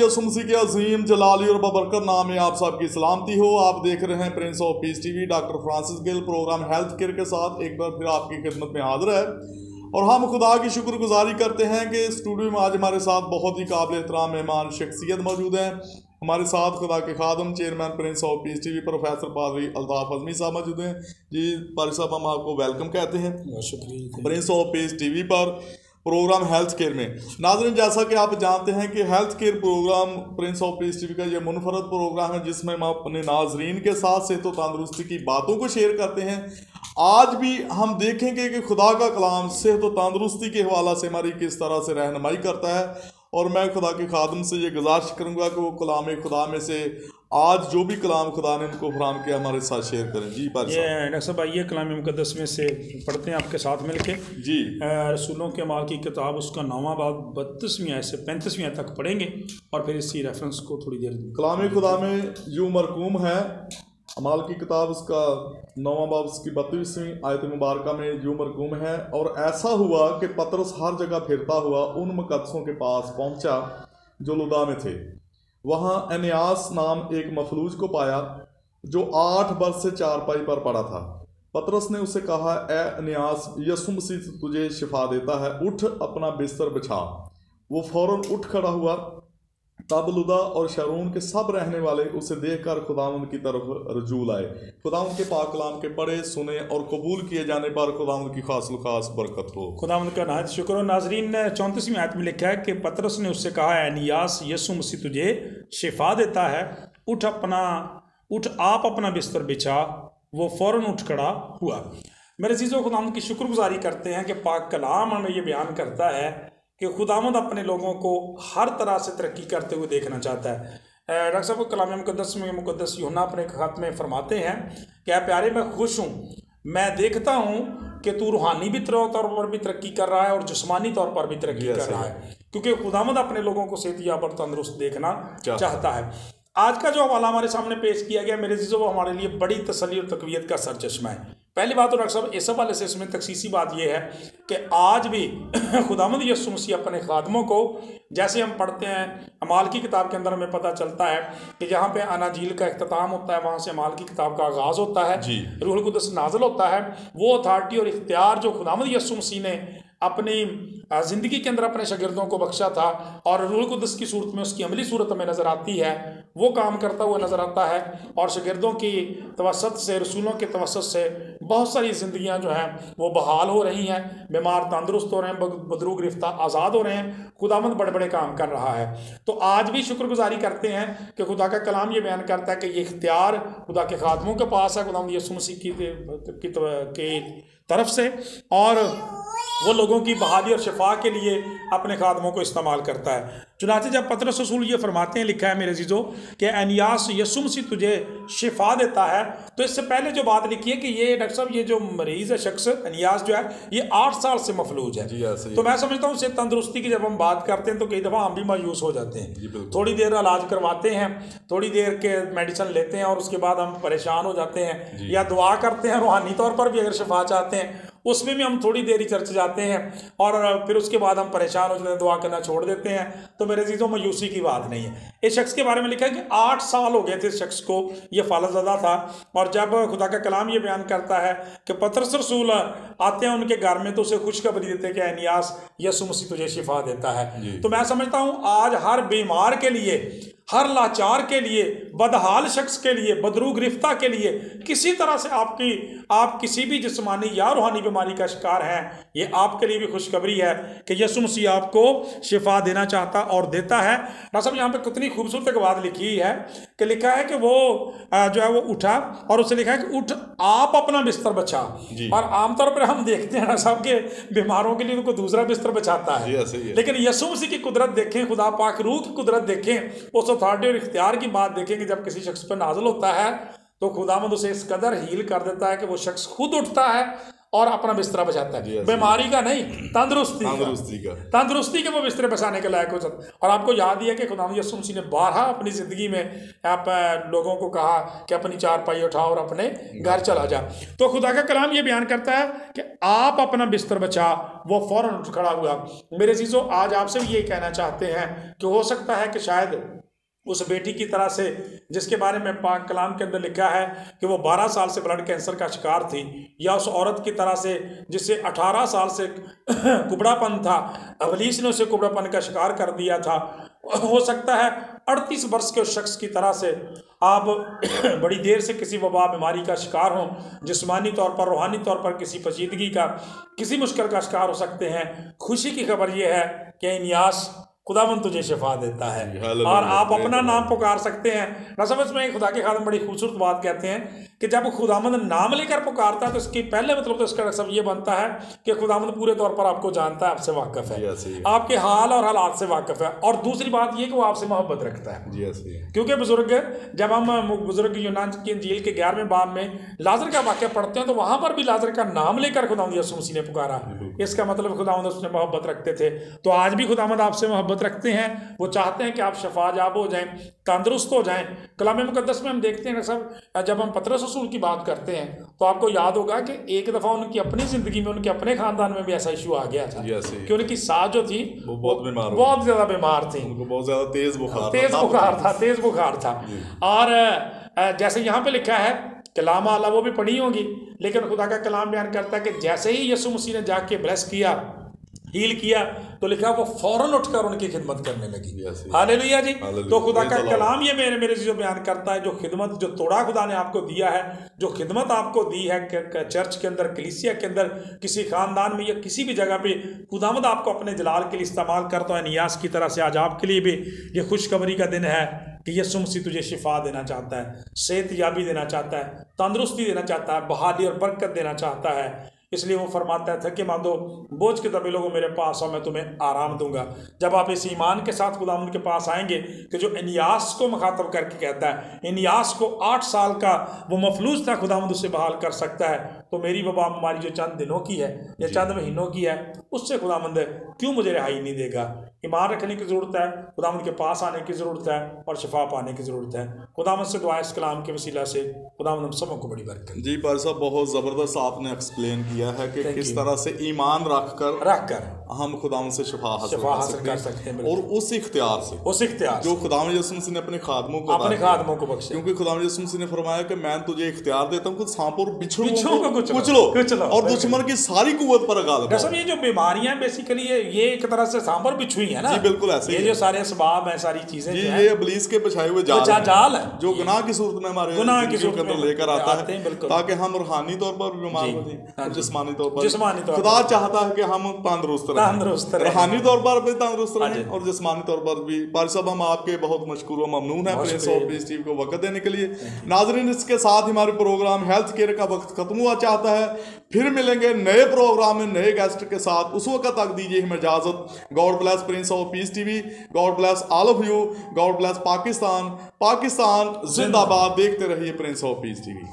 यसुमसी के अजीम जलाली और बबरकत नाम में आप सबकी सलामती हो। आप देख रहे हैं Prince of Peace TV. Doctor Francis Gill program health care के साथ एक बार फिर आपकी खिदमत में हाजिर है और हम खुदा की शुक्रगुजारी करते हैं कि स्टूडियो में आज हमारे साथ बहुत ही काबिल एहतराम मेहमान शख्सियत मौजूद हैं। हमारे साथ खुदा के खादम chairman prince of Peace TV professor पादरी अल्ताफ अजमी साहब मौजूद हैं। जी पादरी साहब, हम आपको वेलकम कहते हैं शुक्रिया प्रिंस ऑफ पीस टीवी पर प्रोग्राम हेल्थ केयर में। नाज़रीन, जैसा कि आप जानते हैं कि health care program Prince of Peace TV का ये मुनफरद प्रोग्राम है जिसमें हम अपने नाजरीन के साथ सेहत और तंदुरुस्ती की बातों को शेयर करते हैं। आज भी हम देखेंगे कि खुदा का कलाम सेहत और तंदुरुस्ती के हवाला से हमारी किस तरह से रहनुमाई करता है, और मैं खुदा के खादम से ये गुजारिश करूँगा कि वो कलाम खुदा में से आज जो भी कलाम खुदा ने उनको फराम किया हमारे साथ शेयर करें। जी पादरी साहब। डॉक्टर साहब, आइए कलाम मुक़द्दस में से पढ़ते हैं आपके साथ मिलके। जी रसूलों के अमाल की किताब उसका 9वां बाब 32वीं आयत से 35वीं आयत तक पढ़ेंगे और फिर इसी रेफरेंस को थोड़ी देर कलाम खुदा में यूँ मरकूम है। अमाल की किताब उसका 9वां बाब उसकी 32वीं आयत मुबारका में यूँ मरकूम है, और ऐसा हुआ कि पतरस हर जगह फिरता हुआ उन मुकद्दसों के पास पहुंचा जो लुदा में थे। वहाँ एनियास नाम एक मफलूज को पाया जो 8 वर्ष से चारपाई पर पड़ा था। पतरस ने उससे कहा, ए एनियास, यीशु मसीह तुझे शिफा देता है, उठ अपना बिस्तर बिछा। वो फौरन उठ खड़ा हुआ। तब लुदा और शरून के सब रहने वाले उसे देखकर खुदावंद की तरफ रजू लाए। खुदावंद के पाक कलाम के पढ़े सुने और कबूल किए जाने पर खुदावंद की खास बरकत हो। खुदावंद का नहायत शुक्र हो। नाजरीन, 34वीं आयत में लिखा है कि पतरस ने उससे कहा, एनियास, यीशु मसीह तुझे शिफा देता है, उठ आप अपना बिस्तर बिछा। वो फौरन उठ खड़ा हुआ। मेरे चीज़ों खुदावंद की शुक्रगुजारी करते हैं कि पाक कलाम हमें ये बयान करता है कि खुदावंद अपने लोगों को हर तरह से तरक्की करते हुए देखना चाहता है। डॉक्टर साहब, कलाम मुक़द्दस में मुक़द्दस यूहन्ना अपने खत में फरमाते हैं कि ऐ प्यारे, मैं खुश हूँ, मैं देखता हूँ कि तू रूहानी भी तौर पर भी तरक्की कर रहा है और जिस्मानी तौर पर भी तरक्की कर रहा है, क्योंकि खुदावंद अपने लोगों को सेहतयाब और तंदुरुस्त देखना चाहता है। आज का जो हवाला हमारे सामने पेश किया गया मेरे चीज़ों, वो हमारे लिए बड़ी तसल्ली और तकवीत का सरचश्मा है। पहली बात तो डॉक्टर साहब इस हवाले से इसमें तखसीसी बात यह है कि आज भी खुदावंद यीशु मसीह अपने खादमों को, जैसे हम पढ़ते हैं अमाल की किताब के अंदर हमें पता चलता है कि जहाँ पे अनाजील का इख्तिताम होता है वहाँ से अमाल की किताब का आगाज़ होता है, रूहुल कुद्दस नाज़िल होता है। वो अथॉरिटी और इख्तियार जो खुदावंद यीशु मसीह ने अपनी ज़िंदगी के अंदर अपने शागिर्दों को बख्शा था और रूहुल कुद्दस की सूरत में, उसकी अमली सूरत में नज़र आती है, वो काम करता हुआ नज़र आता है। और शागिर्दों की तवस्सुत से, रसूलों के तवस्सुत से बहुत सारी ज़िंदगियां जो हैं वो बहाल हो रही हैं, बीमार तंदुरुस्त हो रहे हैं, बदरू गिरफ्तार आज़ाद हो रहे हैं। खुदावंद बड़े बड़े काम कर रहा है। तो आज भी शुक्रगुजारी करते हैं कि खुदा का कलाम ये बयान करता है कि ये इख्तियार खुदा के खादमों के पास है, खुदावंद यीशु मसीह की तरफ से, और वो लोगों की बहाली और शिफा के लिए अपने खादमों को इस्तेमाल करता है। चुनांचे जब पतरस रसूल ये फरमाते हैं, लिखा है मेरे अज़ीज़ों कि एनियास, यीशु मसीह तुझे शिफा देता है, तो इससे पहले जो बात लिखी है कि ये डॉक्टर साहब, ये जो मरीज़ है शख्स एनियास जो है, ये 8 साल से मफलूज है। तो मैं समझता हूँ इससे तंदुरुस्ती की जब हम बात करते हैं तो कई दफ़ा हम भी मायूस हो जाते हैं। थोड़ी देर इलाज करवाते हैं, थोड़ी देर के मेडिसिन लेते हैं और उसके बाद हम परेशान हो जाते हैं, या दुआ करते हैं रूहानी तौर पर भी अगर शिफा चाहते हैं, उसमें भी हम थोड़ी देर ही चर्च जाते हैं और फिर उसके बाद हम परेशान हो जाते हैं, दुआ करना छोड़ देते हैं। तो मेरे चीज़ों मायूसी की बात नहीं है। इस शख्स के बारे में लिखा है कि 8 साल हो गए थे इस शख्स को, ये फालतज़दा था। और जब खुदा का कलाम ये बयान करता है कि पतरस रसूल आते हैं उनके घर में तो उसे खुशखबरी देते हैं कि एनियास, यीशु मसीह तुझे शिफा देता है। तो मैं समझता हूँ आज हर बीमार के लिए, हर लाचार के लिए, बदहाल शख्स के लिए, बदरू गिरफ्ता के लिए, किसी तरह से आप किसी भी जिस्मानी या रूहानी बीमारी का शिकार हैं, ये आपके लिए भी खुशखबरी है कि यीशु मसीह आपको शिफा देना चाहता और देता है। डॉक्टर साहब, यहाँ पे कितनी खूबसूरत एक बात लिखी है कि लिखा है कि वो जो है वो उठा और उसे लिखा है कि उठ आप अपना बिस्तर बचा। और आमतौर पर हम देखते हैं डॉक्टर साहब के बीमारों के लिए उनको दूसरा बिस्तर बचाता है, लेकिन यीशु मसीह की कुदरत देखें, खुदा पाक रूह की कुदरत देखें, उस अथॉरिटी और इख्तियार की बात देखेंगे। जब किसी शख्स पर नाज़िल होता है तो खुदावंद उसे इस कदर हील कर देता है कि वो शख्स खुद उठता है और अपना बिस्तरा बचाता है, बीमारी का नहीं, तंदुरुस्ती के वो बिस्तरे बचाने के लायक हो जाता है। और आपको याद ही है कि खुदा यीशु मसीह ने 12 अपनी ज़िंदगी में आप लोगों को कहा कि अपनी चारपाई उठाओ और अपने घर चला जा। तो खुदा का कलाम ये बयान करता है कि आप अपना बिस्तर बचा, वो फौरन उठ खड़ा हुआ। मेरे चीज़ों, आज आपसे भी ये कहना चाहते हैं कि हो सकता है कि शायद उस बेटी की तरह से जिसके बारे में पाक कलाम के अंदर लिखा है कि वो 12 साल से ब्लड कैंसर का शिकार थी, या उस औरत की तरह से जिससे 18 साल से कुबड़ापन था, अबलीस ने उसे कुबड़ापन का शिकार कर दिया था। हो सकता है 38 वर्ष के उस शख्स की तरह से आप बड़ी देर से किसी वबा बीमारी का शिकार हों, जिस्मानी तौर पर, रूहानी तौर पर किसी पेचीदगी का, किसी मुश्किल का शिकार हो सकते हैं। खुशी की खबर यह है कि इनियास खुदावंद तुझे शिफा देता है और आप अपना नाम पुकार सकते हैं। न समझ में खुदा के खादम बड़ी खूबसूरत बात कहते हैं कि जब खुदावंद नाम लेकर पुकारता है तो इसके पहले मतलब तो इसका सब ये बनता है कि खुदावंद पूरे तौर पर आपको जानता है, आपसे वाकिफ है, आपके हाल और हालात से वाकिफ है। और दूसरी बात ये कि वो आपसे मोहब्बत रखता है, क्योंकि बुजुर्ग, जब हम बुजुर्ग यूनान की इंजील के 11वें बाब में लाजर का वाक्य पढ़ते हैं तो वहां पर भी लाजर का नाम लेकर खुदावंद यीशु मसीह ने पुकारा। इसका मतलब खुदावंद उसने मोहब्बत रखते थे। तो आज भी खुदावंद आपसे मोहब्बत रखते हैं। वो चाहते हैं कि आप शफायाब हो जाएं, तंदुरुस्त हो जाएं। कलाम मुकद्दस में हम देखते हैं सब, जब हम पतरस रसूल की बात करते हैं तो आपको याद होगा कि एक दफ़ा उनकी अपनी ज़िंदगी में, उनके अपने ख़ानदान में भी ऐसा इशू आ गया था कि उनकी सास जो थी वो बहुत ज़्यादा बीमार थी, बहुत ज़्यादा तेज़ बुखार था। और जैसे यहाँ पे लिखा है कलाम आला, वो भी पढ़ी होगी, लेकिन खुदा का कलाम बयान करता है कि जैसे ही यीशु मसीह ने जाके ब्लेस किया, हील किया, तो लिखा वो फौरन उठकर उनकी खिदमत करने लगी। हालेलुया जी। तो खुदा का कलाम ये मेरे जो बयान करता है, जो खिदमत, जो तोड़ा खुदा ने आपको दिया है, जो खिदमत आपको दी है चर्च के अंदर, कलीसिया के अंदर, किसी खानदान में या किसी भी जगह पे, खुदावंद आपको अपने जलाल के लिए इस्तेमाल करता है। नियास की तरह से आज आपके लिए भी ये खुशखबरी का दिन है कि यीशु मसीह तुझे शिफा देना चाहता है, सेहतयाबी देना चाहता है, तंदुरुस्ती देना चाहता है, बहाली और बरकत देना चाहता है। इसलिए वो फरमाता है, थके मांदो बोझ के दबे लोगों मेरे पास आओ, मैं तुम्हें आराम दूंगा। जब आप इस ईमान के साथ खुदावंद के पास आएंगे कि जो इनियास को मुखातब करके कहता है, इनियास को 8 साल का वो मफलूज था, खुदावंद उसे बहाल कर सकता है, तो मेरी वबा बीमारी जो चंद दिनों की है या चंद महीनों की है, उससे खुदावंद क्यों मुझे रिहाई नहीं देगा। ईमान रखने की ज़रूरत है, खुदावंद के पास आने की ज़रूरत है और शिफा पाने की ज़रूरत है। खुदावंद से दुआ इस कलाम के वसीला से खुदावंद हम सबों को बड़ी बरकत। जी पार साहब, बहुत ज़बरदस्त आपने एक्सप्लेन किया है कि किस तरह से ईमान रखकर हम खुदावंद से शिफा हासिल कर सकते हैं, और उस इख्तियार जो खुदावंद यीशु मसीह ने अपने खादमों को बख्शा। क्योंकि खुदावंद यीशु मसीह ने फरमाया कि मैं तुझे इख्तियार देता हूँ कुछ सांपों और बिच्छुओं को कुचलो और दुश्मन की सारी कुव्वत पर गालिब पाओ। ये जो बीमारियां बेसिकली ये एक तरह से सांप और बिच्छू ही है ना। जी बिल्कुल ऐसे ये जो सारे असबाब हैं, सारी चीजें, ये इब्लीस के बिछाए हुए जाल है जो गुनाह की सूरत में हमारे जिंदगी के अंदर लेकर आता है, ताकि हम रूहानी तौर पर बीमार हो जाएं, जिस्मानी तौर पर। खुदा चाहता है कि हम तंदुरुस्त रहें, रूहानी तौर पर भी तंदुरुस्त रहें और जिस्मानी तौर पर भी। पारी साहब, हम आपके बहुत मशकूर व ममनून हैं प्रिंस ऑफ पीस टीवी को वक्त देने के लिए। नाज़रीन, इसके साथ हमारे प्रोग्राम हेल्थ केयर का वक्त खत्म हुआ चाहता है। फिर मिलेंगे नए प्रोग्राम में नए गेस्ट के साथ। उस वक्त तक दीजिए हमें इजाजत। God bless Prince of Peace TV, God bless all of you, God bless Pakistan जिंदाबाद। देखते रहिए प्रिंस ऑफ पीस टीवी।